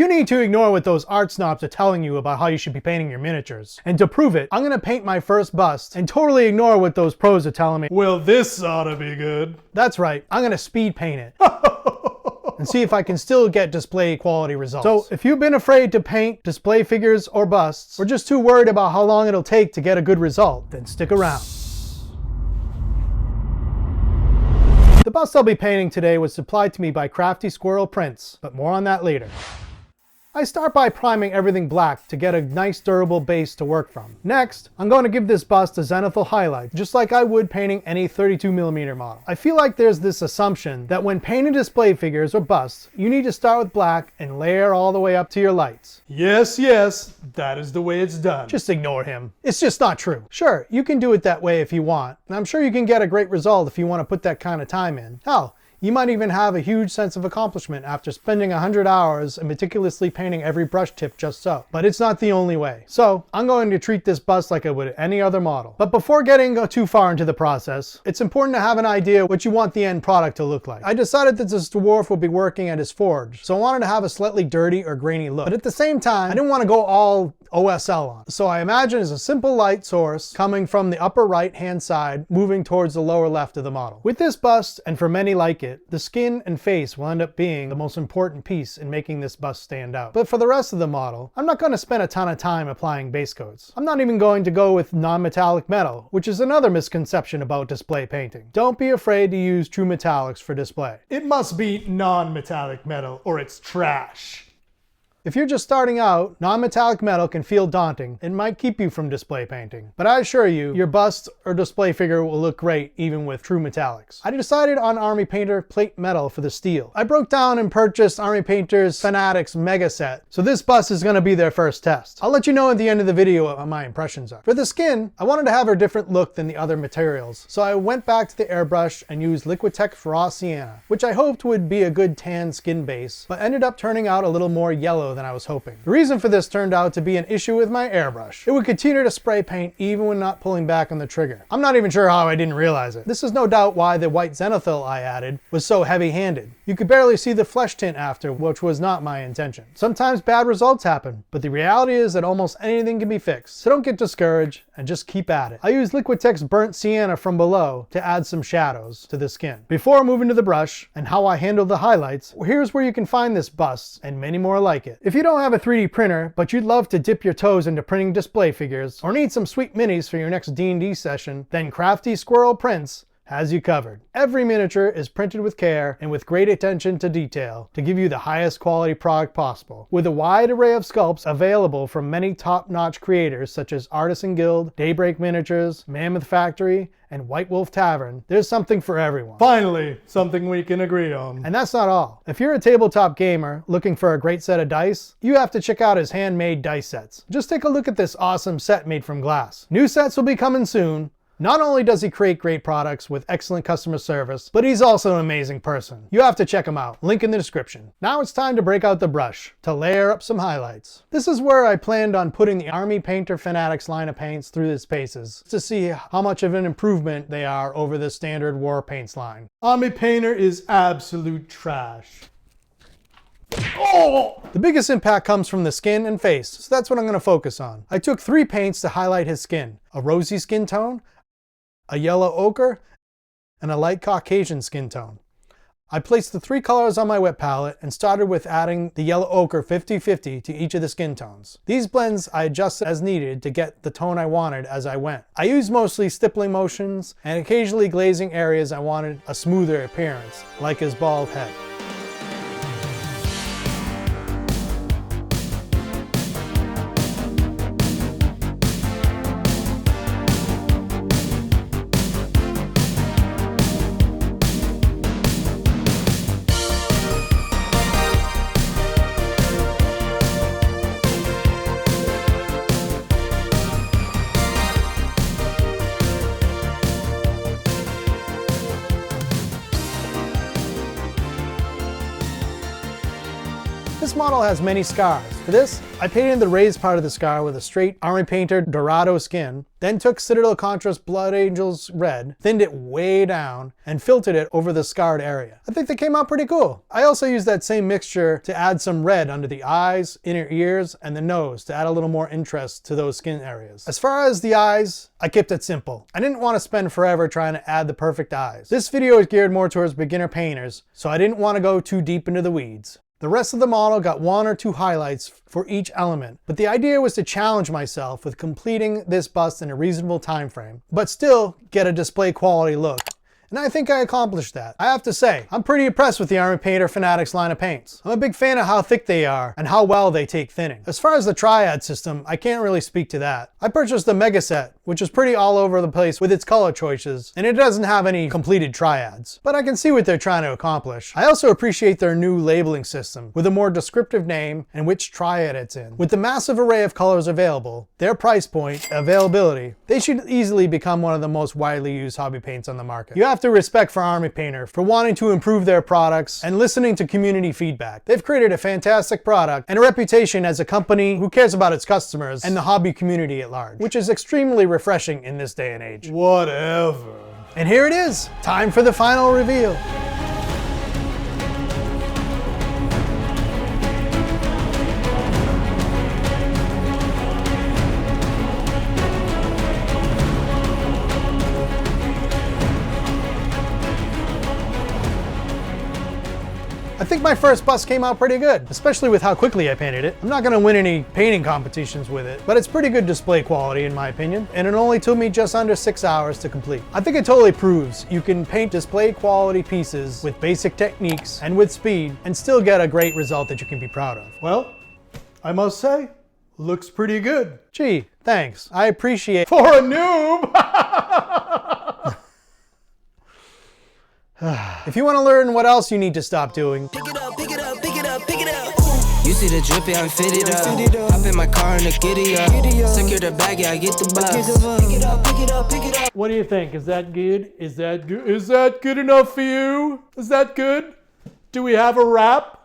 You need to ignore what those art snobs are telling you about how you should be painting your miniatures. And to prove it, I'm gonna paint my first bust and totally ignore what those pros are telling me. Well, this ought to be good. That's right, I'm gonna speed paint it. And see if I can still get display quality results. So if you've been afraid to paint display figures or busts, or just too worried about how long it'll take to get a good result, then stick around. The bust I'll be painting today was supplied to me by Crafty Squirrel Prints, but more on that later. I start by priming everything black to get a nice durable base to work from. Next, I'm going to give this bust a zenithal highlight, just like I would painting any 32mm model. I feel like there's this assumption that when painting display figures or busts, you need to start with black and layer all the way up to your lights. Yes, that is the way it's done. Just ignore him. It's just not true. Sure, you can do it that way if you want, and I'm sure you can get a great result if you want to put that kind of time in. Hell, you might even have a huge sense of accomplishment after spending 100 hours and meticulously painting every brush tip just so. But it's not the only way. So I'm going to treat this bust like I would any other model. But before getting too far into the process, it's important to have an idea what you want the end product to look like. I decided that this dwarf would be working at his forge, so I wanted to have a slightly dirty or grainy look. But at the same time, I didn't want to go all OSL on. So I imagine it's a simple light source coming from the upper right hand side moving towards the lower left of the model. With this bust, and for many like it, the skin and face will end up being the most important piece in making this bust stand out. But for the rest of the model, I'm not going to spend a ton of time applying base coats. I'm not even going to go with non-metallic metal, which is another misconception about display painting. Don't be afraid to use true metallics for display. It must be non-metallic metal or it's trash. If you're just starting out, non-metallic metal can feel daunting. It might keep you from display painting. But I assure you, your bust or display figure will look great even with true metallics. I decided on Army Painter plate metal for the steel. I broke down and purchased Army Painter's Fanatics Mega Set, so this bust is going to be their first test. I'll let you know at the end of the video what my impressions are. For the skin, I wanted to have a different look than the other materials, so I went back to the airbrush and used Liquitex Raw Sienna, which I hoped would be a good tan skin base, but ended up turning out a little more yellow than I was hoping. The reason for this turned out to be an issue with my airbrush. It would continue to spray paint even when not pulling back on the trigger. I'm not even sure how I didn't realize it. This is no doubt why the white zenithal I added was so heavy-handed. You could barely see the flesh tint after, which was not my intention. Sometimes bad results happen, but the reality is that almost anything can be fixed. So don't get discouraged and just keep at it. I used Liquitex Burnt Sienna from below to add some shadows to the skin. Before moving to the brush and how I handle the highlights, here's where you can find this bust and many more like it. If you don't have a 3D printer, but you'd love to dip your toes into printing display figures, or need some sweet minis for your next D&D session, then Crafty Squirrel Prints has you covered. Every miniature is printed with care and with great attention to detail to give you the highest quality product possible. With a wide array of sculpts available from many top-notch creators such as Artisan Guild, Daybreak Miniatures, Mammoth Factory, and White Wolf Tavern, there's something for everyone. Finally, something we can agree on. And that's not all. If you're a tabletop gamer looking for a great set of dice, you have to check out his handmade dice sets. Just take a look at this awesome set made from glass. New sets will be coming soon. Not only does he create great products with excellent customer service, but he's also an amazing person. You have to check him out. Link in the description. Now it's time to break out the brush to layer up some highlights. This is where I planned on putting the Army Painter Fanatics line of paints through his paces to see how much of an improvement they are over the standard war paints line. Army Painter is absolute trash. Oh! The biggest impact comes from the skin and face, so that's what I'm going to focus on. I took 3 paints to highlight his skin: a rosy skin tone, a yellow ochre, and a light Caucasian skin tone. I placed the 3 colors on my wet palette and started with adding the yellow ochre 50-50 to each of the skin tones. These blends I adjusted as needed to get the tone I wanted as I went. I used mostly stippling motions and occasionally glazing areas I wanted a smoother appearance, like his bald head. model has many scars. For this, I painted the raised part of the scar with a straight Army Painter Dorado skin, then took Citadel Contrast Blood Angels Red, thinned it way down, and filtered it over the scarred area. I think they came out pretty cool. I also used that same mixture to add some red under the eyes, inner ears, and the nose to add a little more interest to those skin areas. As far as the eyes, I kept it simple. I didn't want to spend forever trying to add the perfect eyes. This video is geared more towards beginner painters, so I didn't want to go too deep into the weeds. The rest of the model got 1 or 2 highlights for each element, but the idea was to challenge myself with completing this bust in a reasonable time frame, but still get a display quality look. And I think I accomplished that. I have to say, I'm pretty impressed with the Army Painter Fanatics line of paints. I'm a big fan of how thick they are and how well they take thinning. As far as the triad system, I can't really speak to that. I purchased the Mega Set, which is pretty all over the place with its color choices, and it doesn't have any completed triads. But I can see what they're trying to accomplish. I also appreciate their new labeling system, with a more descriptive name and which triad it's in. With the massive array of colors available, their price point, availability, they should easily become one of the most widely used hobby paints on the market. You have to respect for Army Painter for wanting to improve their products and listening to community feedback. They've created a fantastic product and a reputation as a company who cares about its customers and the hobby community at large, which is extremely refreshing in this day and age. Whatever. And here it is, time for the final reveal. I think my first bust came out pretty good, especially with how quickly I painted it. I'm not gonna win any painting competitions with it, but it's pretty good display quality in my opinion, and it only took me just under 6 hours to complete. I think it totally proves you can paint display quality pieces with basic techniques and with speed and still get a great result that you can be proud of. Well, I must say, looks pretty good. Gee, thanks. I appreciate For a noob! If you want to learn what else you need to stop doing, Pick it up, pick it up, pick it up, pick it up. You see the drip, yeah, I'm fitted up. Hop in my car and the giddy up. Secure the bag, yeah, I get the bus. Pick it up, pick it up, pick it up. What do you think? Is that good? Is that good? Is that good enough for you? Is that good? Do we have a wrap?